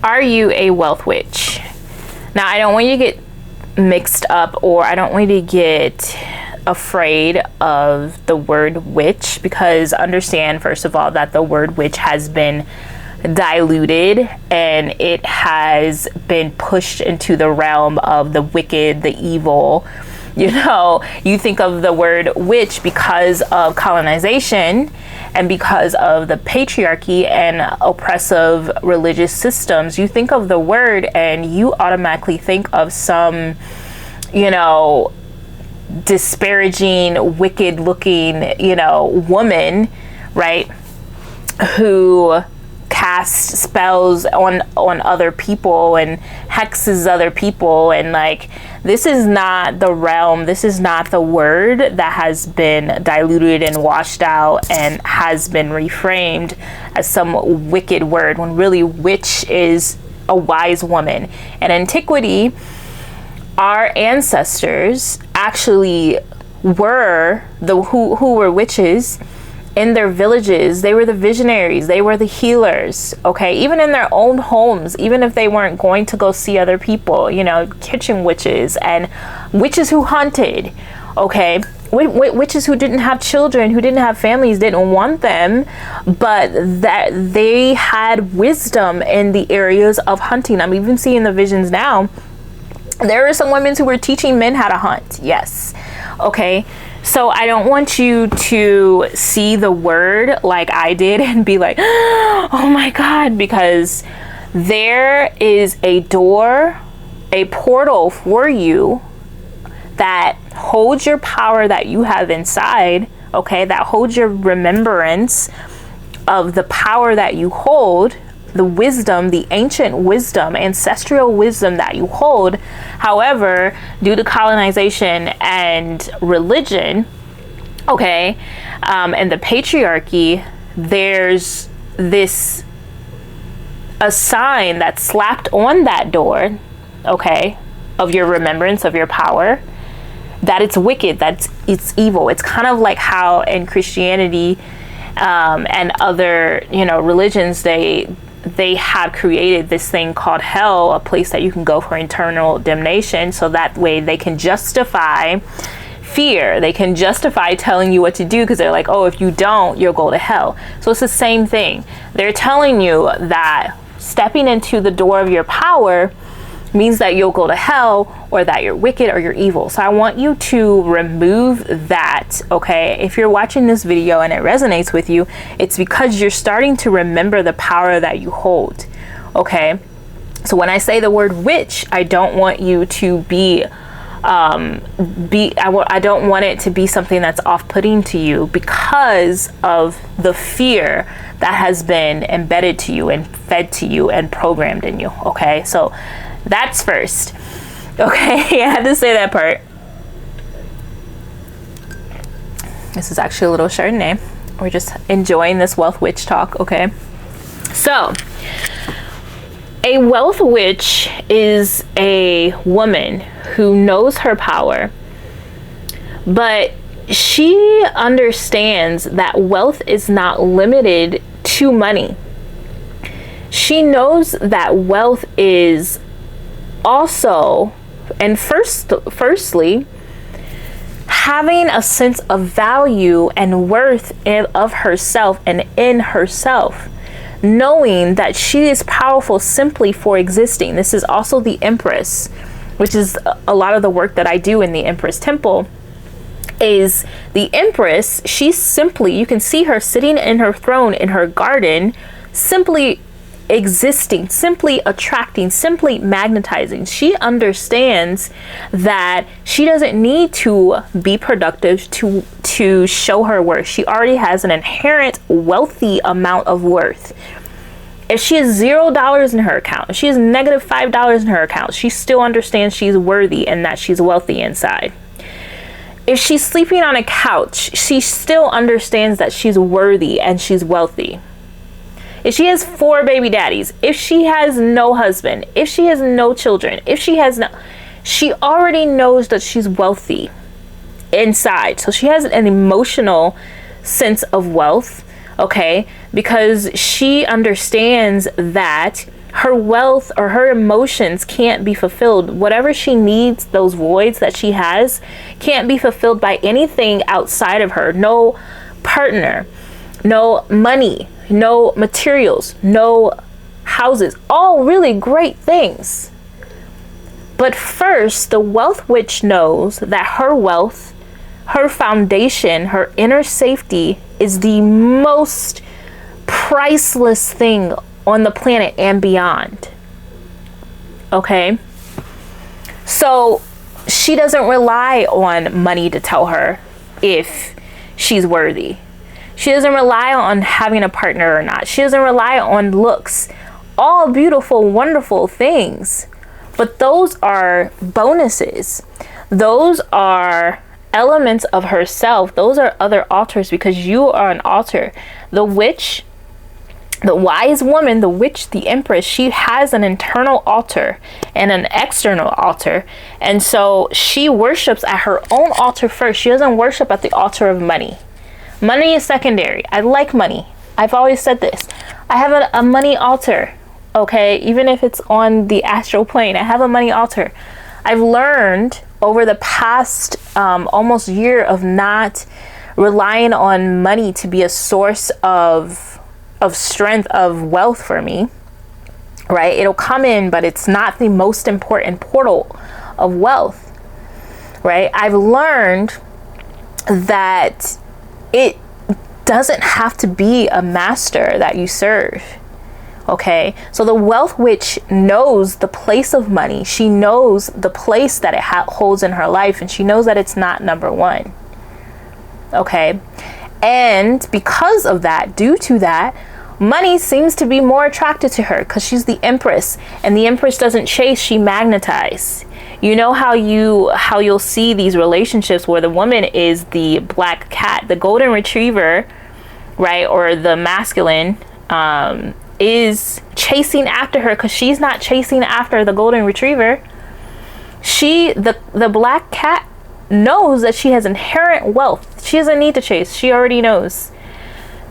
Are you a wealth witch? Now, I don't want you to get mixed up, or I don't want you to get afraid of the word witch, because understand, first of all, that the word witch has been diluted and it has been pushed into the realm of the wicked, the evil. You know, you think of the word witch because of colonization and because of the patriarchy and oppressive religious systems. You think of the word and you automatically think of some, you know, disparaging, wicked looking, you know, woman, right, who casts spells on other people and hexes other people. And like, this is not the realm, this is not the word that has been diluted and washed out and has been reframed as some wicked word, when really witch is a wise woman. In antiquity, our ancestors actually were who were witches in their villages. They were the visionaries, they were the healers, okay? Even in their own homes, even if they weren't going to go see other people, you know, kitchen witches and witches who hunted, okay? Witches who didn't have children, who didn't have families, didn't want them, but that they had wisdom in the areas of hunting. I'm even seeing the visions now. There are some women who were teaching men how to hunt, yes, okay? So I don't want you to see the word like I did and be like, oh my God, because there is a door, a portal for you that holds your power that you have inside, okay, that holds your remembrance of the power that you hold, the wisdom, the ancient wisdom, ancestral wisdom that you hold. However, due to colonization and religion, okay, and the patriarchy, there's a sign that's slapped on that door, okay, of your remembrance of your power, that it's wicked, that it's evil. It's kind of like how in Christianity and other, you know, religions, they have created this thing called hell, a place that you can go for eternal damnation. So that way they can justify fear. They can justify telling you what to do, because they're like, oh, if you don't, you'll go to hell. So it's the same thing. They're telling you that stepping into the door of your power means that you'll go to hell, or that you're wicked or you're evil. So I want you to remove that, okay? If you're watching this video and it resonates with you, it's because you're starting to remember the power that you hold, okay? So when I say the word witch, I don't want you to I don't want it to be something that's off-putting to you because of the fear that has been embedded to you and fed to you and programmed in you, okay? So that's first, okay? I had to say that part. This is actually a little Chardonnay. We're just enjoying this wealth witch talk, okay? So, a wealth witch is a woman who knows her power, but she understands that wealth is not limited to money. She knows that wealth is also, and firstly, having a sense of value and worth of herself and in herself, knowing that she is powerful simply for existing. This is also the Empress, which is a lot of the work that I do in the Empress Temple. Is the Empress, she's simply, you can see her sitting in her throne in her garden, simply existing, simply attracting, simply magnetizing. She understands that she doesn't need to be productive to show her worth. She already has an inherent wealthy amount of worth. If she has $0 in her account, if she has negative $5 in her account, she still understands she's worthy and that she's wealthy inside. If she's sleeping on a couch, she still understands that she's worthy and she's wealthy. If she has 4 baby daddies, if she has no husband, if she has no children, she already knows that she's wealthy inside. So she has an emotional sense of wealth, okay? Because she understands that her wealth or her emotions can't be fulfilled. Whatever she needs, those voids that she has, can't be fulfilled by anything outside of her. No partner, no money, no materials, no houses. All really great things. But first, the wealth witch knows that her wealth, her foundation, her inner safety is the most priceless thing on the planet and beyond. Okay? So she doesn't rely on money to tell her if she's worthy. She doesn't rely on having a partner or not. She doesn't rely on looks. All beautiful, wonderful things. But those are bonuses. Those are elements of herself. Those are other altars, because you are an altar. The witch, the wise woman, the witch, the empress, she has an internal altar and an external altar. And so she worships at her own altar first. She doesn't worship at the altar of money. Money is secondary. I like money. I've always said this. I have a money altar. Okay, even if it's on the astral plane, I have a money altar. I've learned over the past almost year of not relying on money to be a source of strength, of wealth for me, right? It'll come in, but it's not the most important portal of wealth, right? I've learned that it doesn't have to be a master that you serve. Okay, so the wealth witch knows the place of money. She knows the place that it holds in her life, and she knows that it's not number one. Okay, and because of that, due to that, money seems to be more attracted to her because she's the empress, and the empress doesn't chase, she magnetizes. You know how you'll see these relationships where the woman is the black cat, the golden retriever, right, or the masculine, is chasing after her because she's not chasing after the golden retriever. The black cat knows that she has inherent wealth. She doesn't need to chase. She already knows.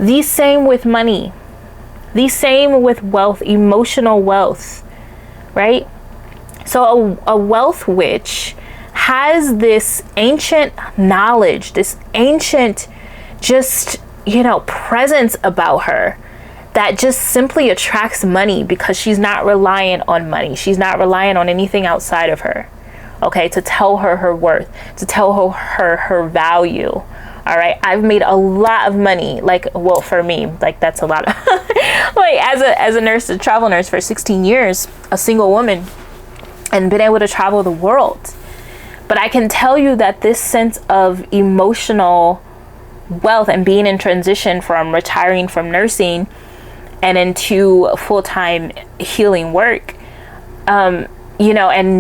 The same with money. The same with wealth, emotional wealth, right? So a wealth witch has this ancient knowledge, this ancient presence about her that just simply attracts money because she's not reliant on money. She's not reliant on anything outside of her, okay, to tell her her worth, to tell her value. All right, I've made a lot of money, for me, that's a lot of as a nurse, a travel nurse for 16 years, a single woman, and been able to travel the world. But I can tell you that this sense of emotional wealth and being in transition from retiring from nursing and into full-time healing work, and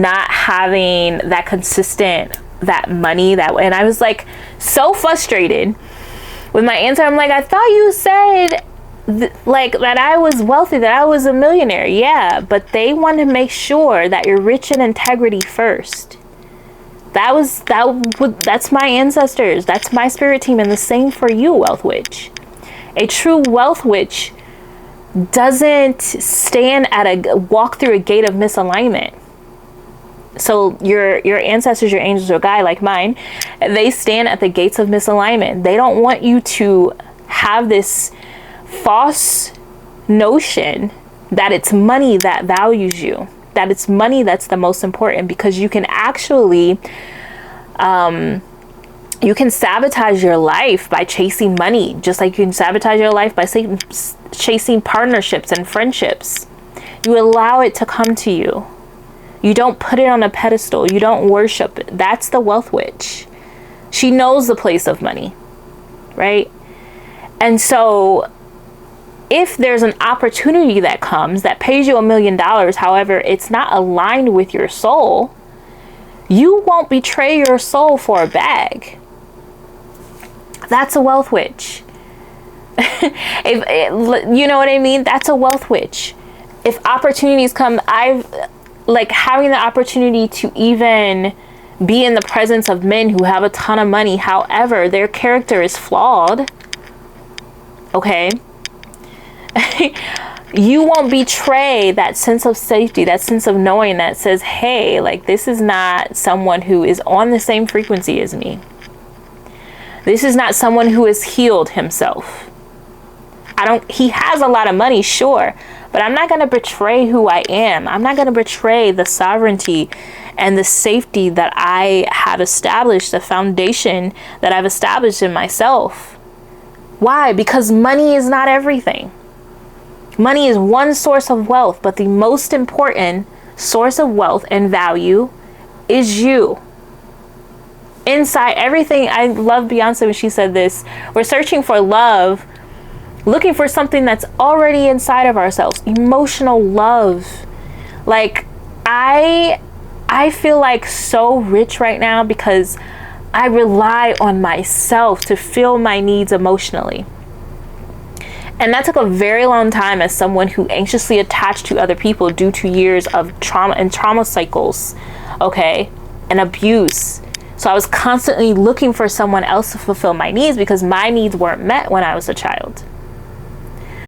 not having that consistent, that money, and I was so frustrated with my answer. I'm I thought you said that I was wealthy, that I was a millionaire. Yeah, but they want to make sure that you're rich in integrity first. That's my ancestors. That's my spirit team, and the same for you, wealth witch. A true wealth witch doesn't walk through a gate of misalignment. So your ancestors, your angels, or guide like mine, they stand at the gates of misalignment. They don't want you to have this false notion that it's money that values you, that it's money that's the most important, because you can actually you can sabotage your life by chasing money, just like you can sabotage your life by chasing partnerships and friendships. You allow it to come to you. You don't put it on a pedestal. You don't worship it. That's the wealth witch. She knows the place of money, right? And so if there's an opportunity that comes that pays you $1 million, however, it's not aligned with your soul, you won't betray your soul for a bag. That's a wealth witch. You know what I mean? That's a wealth witch. If opportunities come, having the opportunity to even be in the presence of men who have a ton of money, however, their character is flawed. Okay. you won't betray that sense of safety, that sense of knowing that says, hey, like, this is not someone who is on the same frequency as me. This is not someone who has healed himself. He has a lot of money, sure, but I'm not going to betray who I am. I'm not going to betray the sovereignty and the safety that I have established, the foundation that I've established in myself. Why? Because money is not everything. Money is one source of wealth, but the most important source of wealth and value is you. Inside everything, I love Beyonce when she said this, we're searching for love, looking for something that's already inside of ourselves. Emotional love. Like, I feel like so rich right now because I rely on myself to fill my needs emotionally. And that took a very long time as someone who anxiously attached to other people due to years of trauma and trauma cycles, okay, and abuse. So I was constantly looking for someone else to fulfill my needs because my needs weren't met when I was a child.